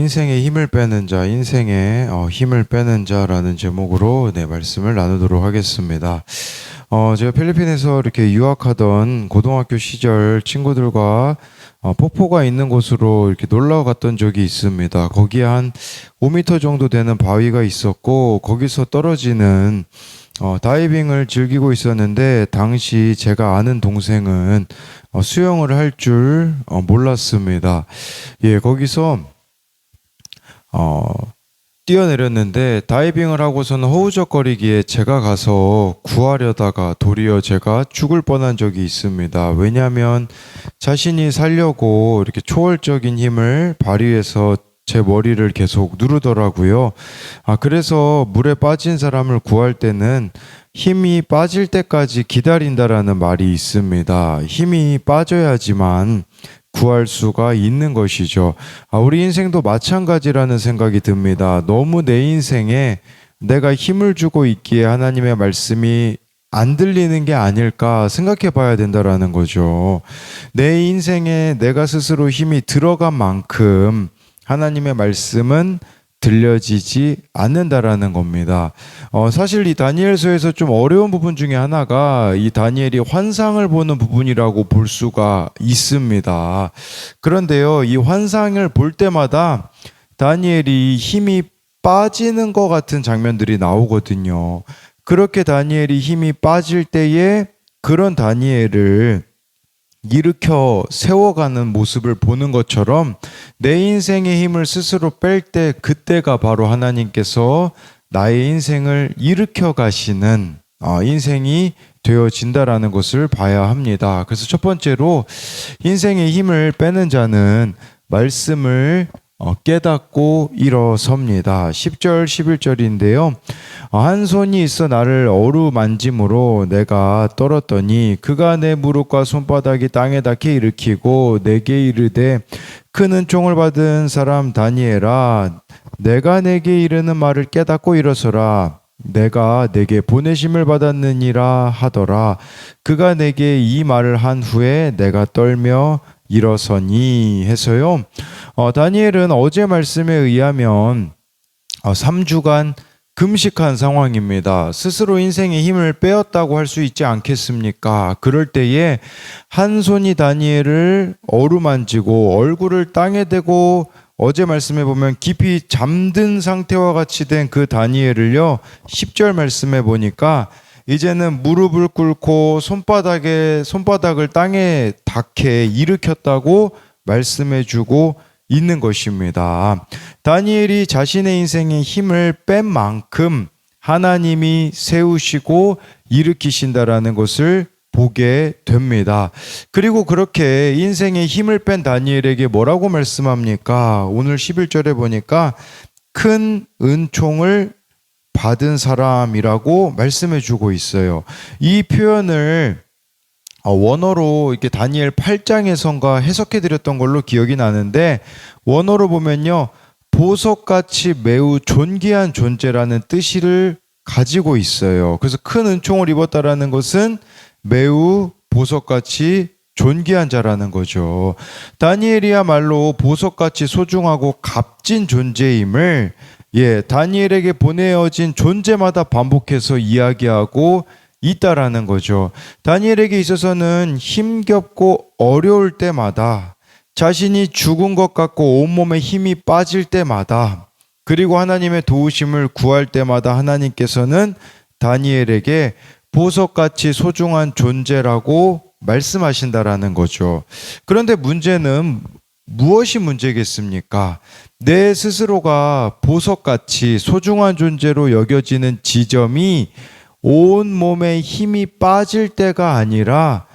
인생의 힘을 빼는 자, 인생의 힘을 빼는 자라는 제목으로 말씀을 나누도록 하겠습니다. 제가 필리핀에서 이렇게 유학하던 고등학교 시절 친구들과 폭포가 있는 곳으로 이렇게 놀러 갔던 적이 있습니다. 거기에 한 5m 정도 되는 바위가 있었고, 거기서 떨어지는 다이빙을 즐기고 있었는데, 당시 제가 아는 동생은 수영을 할 줄 몰랐습니다. 예, 거기서 뛰어내렸는데 다이빙을 하고서는 허우적거리기에 제가 가서 구하려다가 도리어 제가 죽을 뻔한 적이 있습니다. 왜냐하면 자신이 살려고 이렇게 초월적인 힘을 발휘해서 제 머리를 계속 누르더라고요. 그래서 물에 빠진 사람을 구할 때는 힘이 빠질 때까지 기다린다라는 말이 있습니다. 힘이 빠져야지만 구할 수가 있는 것이죠. 우리 인생도 마찬가지라는 생각이 듭니다. 너무 내 인생에 내가 힘을 주고 있기에 하나님의 말씀이 안 들리는 게 아닐까 생각해 봐야 된다라는 거죠. 내 인생에 내가 스스로 힘이 들어간 만큼 하나님의 말씀은 들려지지 않는다라는 겁니다. 사실 이 다니엘서에서 좀 어려운 부분 중에 하나가 이 다니엘이 환상을 보는 부분이라고 볼 수가 있습니다. 그런데요, 이 환상을 볼 때마다 다니엘이 힘이 빠지는 것 같은 장면들이 나오거든요. 그렇게 다니엘이 힘이 빠질 때에 그런 다니엘을 일으켜 세워가는 모습을 보는 것처럼 내 인생의 힘을 스스로 뺄 때 그때가 바로 하나님께서 나의 인생을 일으켜 가시는 인생이 되어진다라는 것을 봐야 합니다. 그래서 첫 번째로 인생의 힘을 빼는 자는 말씀을 깨닫고 일어섭니다. 10절 11절인데요. 한 손이 있어 나를 어루만짐으로 내가 떨었더니 그가 내 무릎과 손바닥이 땅에 닿게 일으키고 내게 이르되 큰 은총을 받은 사람 다니엘아, 내가 내게 이르는 말을 깨닫고 일어서라. 내가 내게 보내심을 받았느니라 하더라. 그가 내게 이 말을 한 후에 내가 떨며 일어서니 해서요. 다니엘은 어제 말씀에 의하면 3주간 금식한 상황입니다. 스스로 인생의 힘을 빼었다고 할 수 있지 않겠습니까? 그럴 때에 한 손이 다니엘을 어루만지고 얼굴을 땅에 대고 어제 말씀에 보면 깊이 잠든 상태와 같이 된 그 다니엘을요, 10절 말씀에 보니까 이제는 무릎을 꿇고 손바닥을 땅에 닿게 일으켰다고 말씀해주고 있는 것입니다. 다니엘이 자신의 인생의 힘을 뺀 만큼 하나님이 세우시고 일으키신다라는 것을 보게 됩니다. 그리고 그렇게 인생의 힘을 뺀 다니엘에게 뭐라고 말씀합니까? 오늘 11절에 보니까 큰 은총을 받은 사람이라고 말씀해 주고 있어요. 이 표현을 원어로 이렇게 다니엘 8장에선가 해석해 드렸던 걸로 기억이 나는데, 원어로 보면요, 보석같이 매우 존귀한 존재라는 뜻을 가지고 있어요. 그래서 큰 은총을 입었다라는 것은 매우 보석같이 존귀한 자라는 거죠. 다니엘이야말로 보석같이 소중하고 값진 존재임을 다니엘에게 보내어진 존재마다 반복해서 이야기하고 있다라는 거죠. 다니엘에게 있어서는 힘겹고 어려울 때마다, 자신이 죽은 것 같고 온몸에 힘이 빠질 때마다, 그리고 하나님의 도우심을 구할 때마다 하나님께서는 다니엘에게 보석같이 소중한 존재라고 말씀하신다라는 거죠. 그런데 문제는 무엇이 문제겠습니까? 내 스스로가 보석같이 소중한 존재로 여겨지는 지점이 온몸에 힘이 빠질 때가 아니라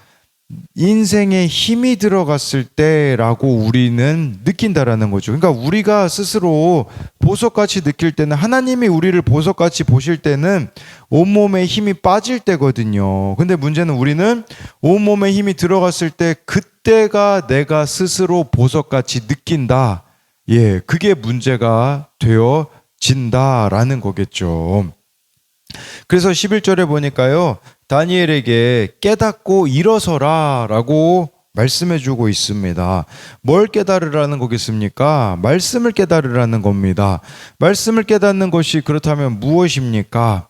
인생에 힘이 들어갔을 때라고 우리는 느낀다라는 거죠. 그러니까 우리가 스스로 보석같이 느낄 때는, 하나님이 우리를 보석같이 보실 때는 온몸에 힘이 빠질 때거든요. 근데 문제는 우리는 온몸에 힘이 들어갔을 때 그때가 내가 스스로 보석같이 느낀다. 그게 문제가 되어진다라는 거겠죠. 그래서 11절에 보니까요, 다니엘에게 깨닫고 일어서라 라고 말씀해 주고 있습니다. 뭘 깨달으라는 거겠습니까? 말씀을 깨달으라는 겁니다. 말씀을 깨닫는 것이 그렇다면 무엇입니까?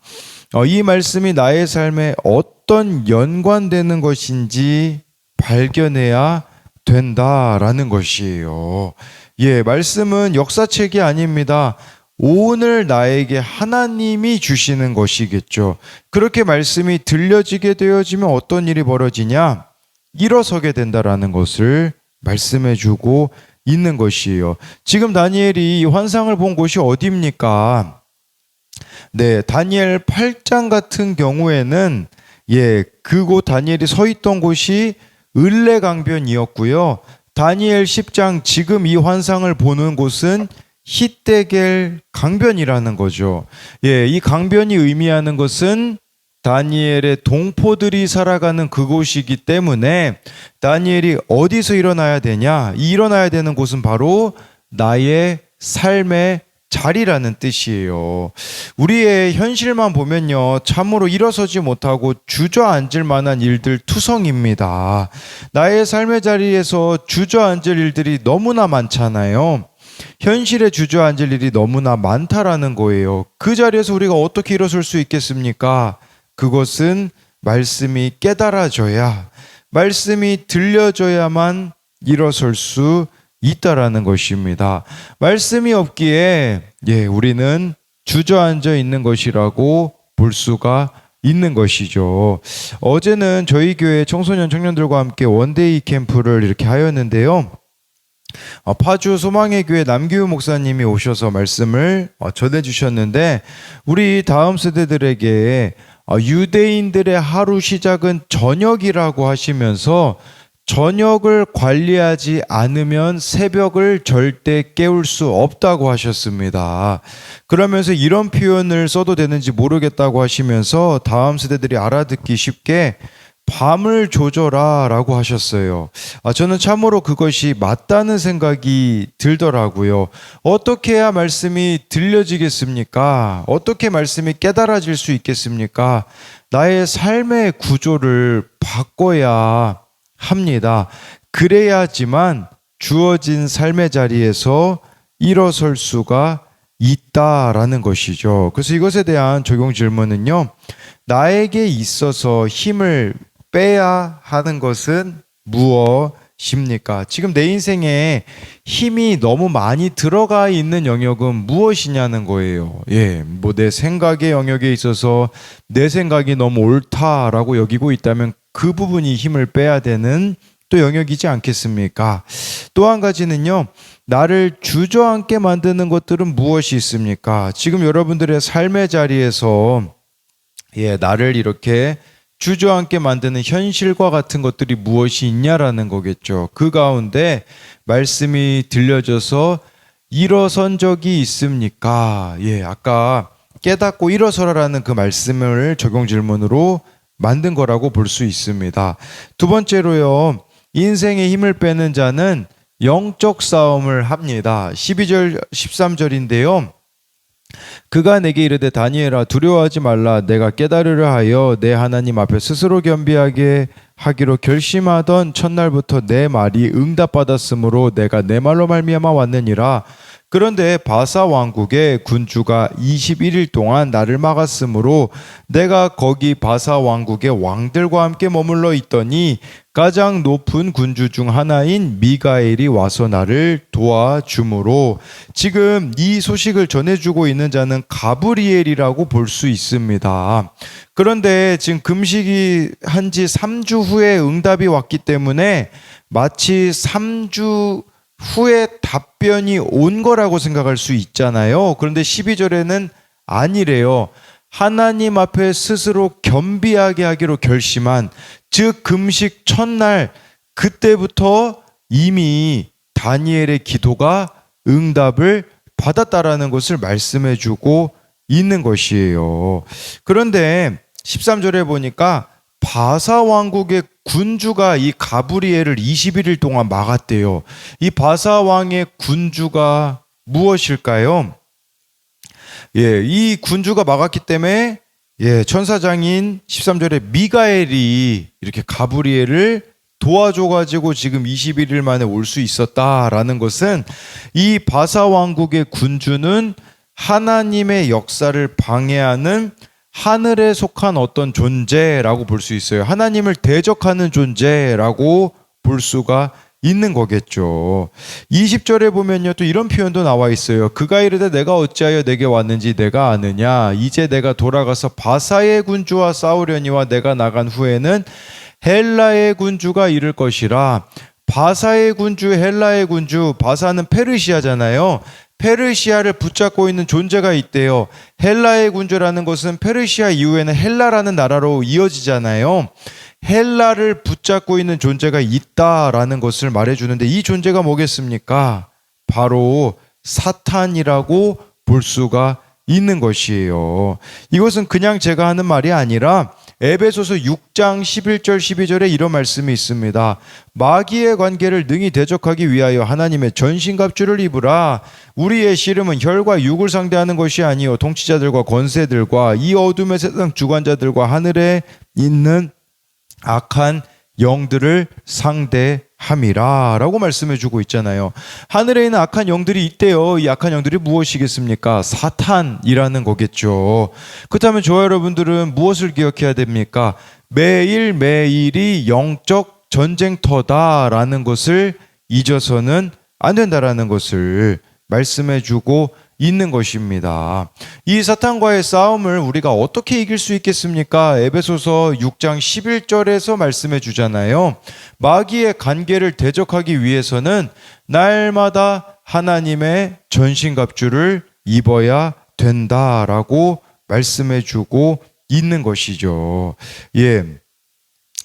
이 말씀이 나의 삶에 어떤 연관되는 것인지 발견해야 된다라는 것이에요. 예, 말씀은 역사책이 아닙니다. 오늘 나에게 하나님이 주시는 것이겠죠. 그렇게 말씀이 들려지게 되어지면 어떤 일이 벌어지냐? 일어서게 된다라는 것을 말씀해 주고 있는 것이에요. 지금 다니엘이 이 환상을 본 곳이 어디입니까? 네, 다니엘 8장 같은 경우에는 그곳 다니엘이 서 있던 곳이 을레강변이었고요. 다니엘 10장 지금 이 환상을 보는 곳은 히데겔 강변이라는 거죠. 이 강변이 의미하는 것은 다니엘의 동포들이 살아가는 그곳이기 때문에 다니엘이 어디서 일어나야 되냐? 이 일어나야 되는 곳은 바로 나의 삶의 자리라는 뜻이에요. 우리의 현실만 보면요, 참으로 일어서지 못하고 주저앉을 만한 일들 투성입니다. 나의 삶의 자리에서 주저앉을 일들이 너무나 많잖아요. 현실에 주저앉을 일이 너무나 많다라는 거예요. 그 자리에서 우리가 어떻게 일어설 수 있겠습니까? 그것은 말씀이 깨달아져야, 말씀이 들려져야만 일어설 수 있다라는 것입니다. 말씀이 없기에 우리는 주저앉아 있는 것이라고 볼 수가 있는 것이죠. 어제는 저희 교회 청소년 청년들과 함께 원데이 캠프를 이렇게 하였는데요. 파주 소망의 교회 남기우 목사님이 오셔서 말씀을 전해주셨는데, 우리 다음 세대들에게 유대인들의 하루 시작은 저녁이라고 하시면서 저녁을 관리하지 않으면 새벽을 절대 깨울 수 없다고 하셨습니다. 그러면서 이런 표현을 써도 되는지 모르겠다고 하시면서 다음 세대들이 알아듣기 쉽게 밤을 조져라 라고 하셨어요. 저는 참으로 그것이 맞다는 생각이 들더라고요. 어떻게 해야 말씀이 들려지겠습니까? 어떻게 말씀이 깨달아질 수 있겠습니까? 나의 삶의 구조를 바꿔야 합니다. 그래야지만 주어진 삶의 자리에서 일어설 수가 있다라는 것이죠. 그래서 이것에 대한 적용 질문은요, 나에게 있어서 힘을 빼야 하는 것은 무엇입니까? 지금 내 인생에 힘이 너무 많이 들어가 있는 영역은 무엇이냐는 거예요. 뭐 내 생각의 영역에 있어서 내 생각이 너무 옳다라고 여기고 있다면 그 부분이 힘을 빼야 되는 또 영역이지 않겠습니까? 또 한 가지는요, 나를 주저앉게 만드는 것들은 무엇이 있습니까? 지금 여러분들의 삶의 자리에서 나를 이렇게 주저앉게 만드는 현실과 같은 것들이 무엇이 있냐라는 거겠죠. 그 가운데 말씀이 들려져서 일어선 적이 있습니까? 아까 깨닫고 일어서라라는 그 말씀을 적용 질문으로 만든 거라고 볼 수 있습니다. 두 번째로요, 인생의 힘을 빼는 자는 영적 싸움을 합니다. 12절 13절인데요. 그가 내게 이르되 다니엘아 두려워하지 말라. 내가 깨달으려 하여 내 하나님 앞에 스스로 겸비하게 하기로 결심하던 첫날부터 내 말이 응답받았으므로 내가 내 말로 말미암아 왔느니라. 그런데 바사 왕국의 군주가 21일 동안 나를 막았으므로 내가 거기 바사 왕국의 왕들과 함께 머물러 있더니 가장 높은 군주 중 하나인 미가엘이 와서 나를 도와주므로, 지금 이 소식을 전해주고 있는 자는 가브리엘이라고 볼 수 있습니다. 그런데 지금 금식이 한 지 3주 후에 응답이 왔기 때문에 마치 3주 후에 답변이 온 거라고 생각할 수 있잖아요. 그런데 12절에는 아니래요. 하나님 앞에 스스로 겸비하게 하기로 결심한, 즉 금식 첫날, 그때부터 이미 다니엘의 기도가 응답을 받았다라는 것을 말씀해 주고 있는 것이에요. 그런데 13절에 보니까 바사 왕국의 군주가 이 가브리엘을 21일 동안 막았대요. 이 바사 왕의 군주가 무엇일까요? 이 군주가 막았기 때문에 천사장인 13절에 미가엘이 이렇게 가브리엘을 도와줘가지고 지금 21일 만에 올 수 있었다라는 것은 이 바사 왕국의 군주는 하나님의 역사를 방해하는 하늘에 속한 어떤 존재라고 볼 수 있어요. 하나님을 대적하는 존재라고 볼 수가 있는 거겠죠. 20절에 보면요, 또 이런 표현도 나와 있어요. 그가 이르되 내가 어찌하여 내게 왔는지 내가 아느냐. 이제 내가 돌아가서 바사의 군주와 싸우려니와 내가 나간 후에는 헬라의 군주가 이를 것이라. 바사의 군주, 헬라의 군주, 바사는 페르시아잖아요. 페르시아를 붙잡고 있는 존재가 있대요. 헬라의 군주라는 것은 페르시아 이후에는 헬라라는 나라로 이어지잖아요. 헬라를 붙잡고 있는 존재가 있다라는 것을 말해주는데, 이 존재가 뭐겠습니까? 바로 사탄이라고 볼 수가 있는 것이에요. 이것은 그냥 제가 하는 말이 아니라 에베소서 6장 11절 12절에 이런 말씀이 있습니다. 마귀의 관계를 능히 대적하기 위하여 하나님의 전신갑주를 입으라. 우리의 씨름은 혈과 육을 상대하는 것이 아니요 통치자들과 권세들과 이 어둠의 세상 주관자들과 하늘에 있는 악한 영들을 상대함이라 라고 말씀해 주고 있잖아요. 하늘에 있는 악한 영들이 있대요. 이 악한 영들이 무엇이겠습니까? 사탄이라는 거겠죠. 그렇다면 저와 여러분들은 무엇을 기억해야 됩니까? 매일매일이 영적 전쟁터다라는 것을 잊어서는 안 된다라는 것을 말씀해 주고 있는 것입니다. 이 사탄과의 싸움을 우리가 어떻게 이길 수 있겠습니까? 에베소서 6장 11절에서 말씀해 주잖아요. 마귀의 관계를 대적하기 위해서는 날마다 하나님의 전신갑주를 입어야 된다라고 말씀해 주고 있는 것이죠. 예.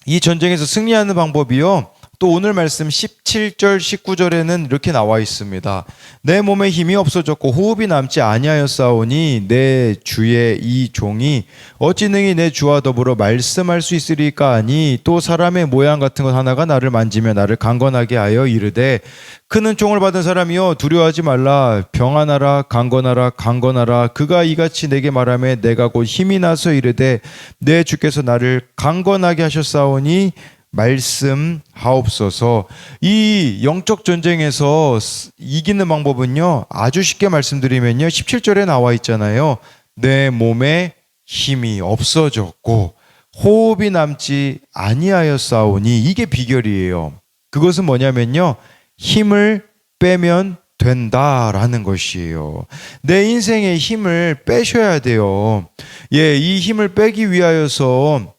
이 전쟁에서 승리하는 방법이요, 또 오늘 말씀 17절 19절에는 이렇게 나와 있습니다. 내 몸에 힘이 없어졌고 호흡이 남지 아니하였사오니 내 주의 이 종이 어찌 능히 내 주와 더불어 말씀할 수 있으리까 하니, 또 사람의 모양 같은 것 하나가 나를 만지며 나를 강건하게 하여 이르되, 큰 은총을 받은 사람이여 두려워하지 말라. 평안하라. 강건하라. 강건하라. 그가 이같이 내게 말하며 내가 곧 힘이 나서 이르되 내 주께서 나를 강건하게 하셨사오니 말씀하옵소서. 이 영적 전쟁에서 이기는 방법은요, 아주 쉽게 말씀드리면요, 17절에 나와 있잖아요. 내 몸에 힘이 없어졌고 호흡이 남지 아니하였사오니, 이게 비결이에요. 그것은 뭐냐면요, 힘을 빼면 된다라는 것이에요. 내 인생의 힘을 빼셔야 돼요. 예, 이 힘을 빼기 위하여서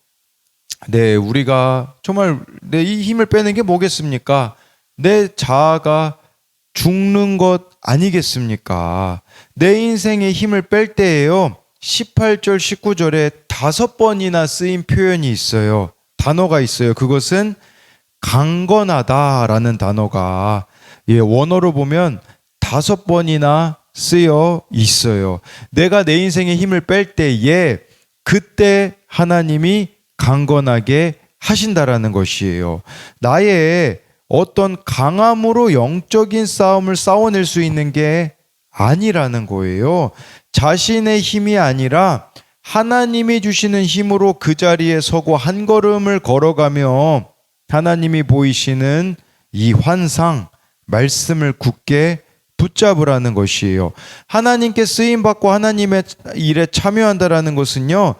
우리가 정말 이 힘을 빼는 게 뭐겠습니까? 내 자아가 죽는 것 아니겠습니까? 내 인생의 힘을 뺄 때에요, 18절 19절에 5번이나 쓰인 표현이 있어요. 단어가 있어요. 그것은 강건하다라는 단어가, 원어로 보면 5번이나 쓰여 있어요. 내가 내 인생의 힘을 뺄 때에 그때 하나님이 강건하게 하신다라는 것이에요. 나의 어떤 강함으로 영적인 싸움을 싸워낼 수 있는 게 아니라는 거예요. 자신의 힘이 아니라 하나님이 주시는 힘으로 그 자리에 서고 한 걸음을 걸어가며 하나님이 보이시는 이 환상, 말씀을 굳게 붙잡으라는 것이에요. 하나님께 쓰임받고 하나님의 일에 참여한다라는 것은요,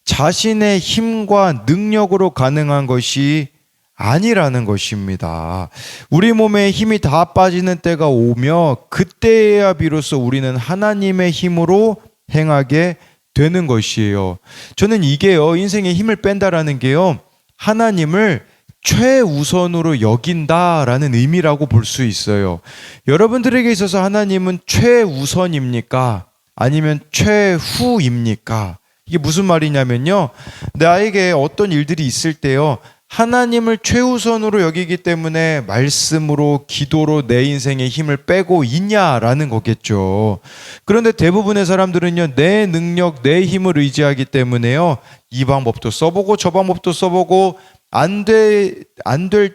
자신의 힘과 능력으로 가능한 것이 아니라는 것입니다. 우리 몸에 힘이 다 빠지는 때가 오며 그때야 비로소 우리는 하나님의 힘으로 행하게 되는 것이에요. 저는 이게요, 인생의 힘을 뺀다라는 게요, 하나님을 최우선으로 여긴다라는 의미라고 볼 수 있어요. 여러분들에게 있어서 하나님은 최우선입니까? 아니면 최후입니까? 이게 무슨 말이냐면요, 나에게 어떤 일들이 있을 때요, 하나님을 최우선으로 여기기 때문에 말씀으로, 기도로 내 인생의 힘을 빼고 있냐라는 거겠죠. 그런데 대부분의 사람들은요, 내 능력, 내 힘을 의지하기 때문에요, 이 방법도 써보고 저 방법도 써보고 안 될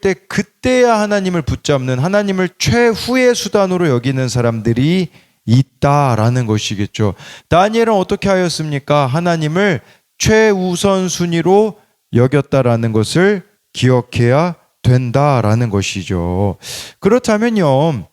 때 그때야 하나님을 붙잡는, 하나님을 최후의 수단으로 여기는 사람들이 있다라는 것이겠죠. 다니엘은 어떻게 하였습니까? 하나님을 최우선 순위로 여겼다라는 것을 기억해야 된다라는 것이죠. 그렇다면요,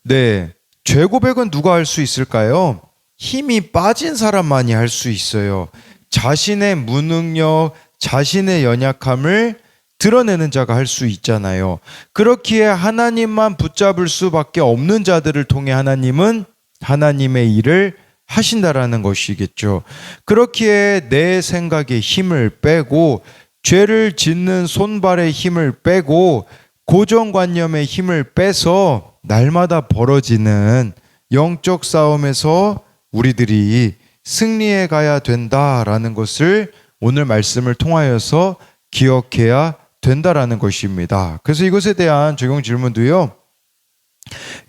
네, 죄 고백은 누가 할 수 있을까요? 힘이 빠진 사람만이 할 수 있어요. 자신의 무능력, 자신의 연약함을 드러내는 자가 할 수 있잖아요. 그렇기에 하나님만 붙잡을 수밖에 없는 자들을 통해 하나님은 하나님의 일을 하신다라는 것이겠죠. 그렇기에 내 생각에 힘을 빼고 죄를 짓는 손발의 힘을 빼고 고정관념의 힘을 빼서 날마다 벌어지는 영적 싸움에서 우리들이 승리해 가야 된다라는 것을 오늘 말씀을 통하여서 기억해야 된다라는 것입니다. 그래서 이것에 대한 적용 질문도요.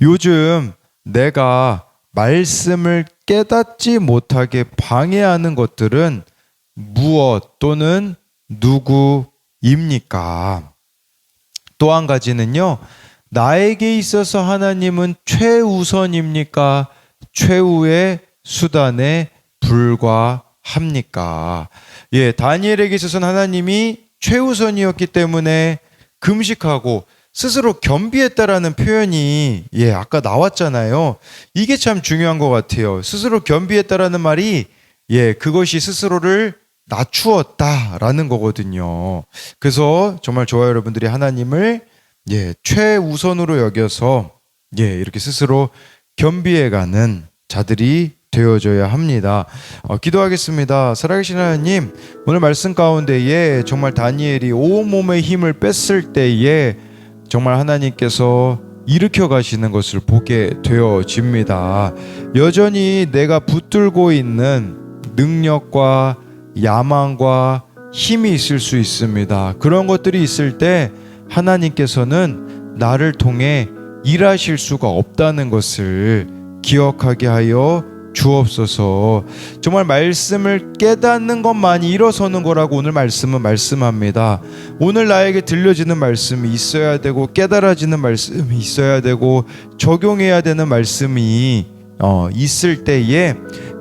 요즘 내가 말씀을 깨닫지 못하게 방해하는 것들은 무엇 또는 누구입니까? 또 한 가지는요. 나에게 있어서 하나님은 최우선입니까? 최후의 수단에 불과합니까? 예, 다니엘에게 있어서는 하나님이 최우선이었기 때문에 금식하고 스스로 겸비했다라는 표현이 아까 나왔잖아요. 이게 참 중요한 것 같아요. 스스로 겸비했다라는 말이 그것이 스스로를 낮추었다라는 거거든요. 그래서 정말 저와 여러분들이 하나님을 최우선으로 여겨서 이렇게 스스로 겸비해가는 자들이 되어져야 합니다. 기도하겠습니다. 살아계신 하나님, 오늘 말씀 가운데에 정말 다니엘이 온몸의 힘을 뺐을 때에 정말 하나님께서 일으켜 가시는 것을 보게 되어집니다. 여전히 내가 붙들고 있는 능력과 야망과 힘이 있을 수 있습니다. 그런 것들이 있을 때 하나님께서는 나를 통해 일하실 수가 없다는 것을 기억하게 하여 주옵소서. 정말 말씀을 깨닫는 것만이 일어서는 거라고 오늘 말씀은 말씀합니다. 오늘 나에게 들려지는 말씀이 있어야 되고 깨달아지는 말씀이 있어야 되고 적용해야 되는 말씀이 있을 때에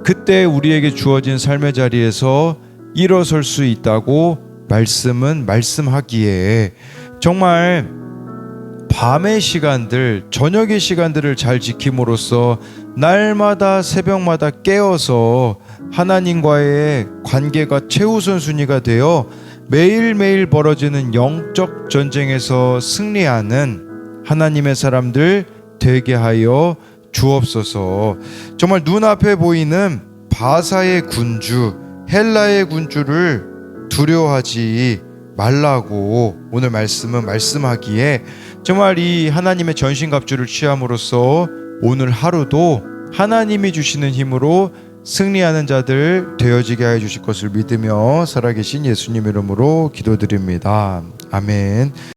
그때 우리에게 주어진 삶의 자리에서 일어설 수 있다고 말씀은 말씀하기에 정말 밤의 시간들, 저녁의 시간들을 잘 지킴으로써 날마다 새벽마다 깨어서 하나님과의 관계가 최우선 순위가 되어 매일매일 벌어지는 영적 전쟁에서 승리하는 하나님의 사람들 되게 하여 주옵소서. 정말 눈앞에 보이는 바사의 군주, 헬라의 군주를 두려워하지 말라고 오늘 말씀은 말씀하기에 정말 이 하나님의 전신갑주를 취함으로써 오늘 하루도 하나님이 주시는 힘으로 승리하는 자들 되어지게 하여 주실 것을 믿으며 살아계신 예수님 이름으로 기도드립니다. 아멘.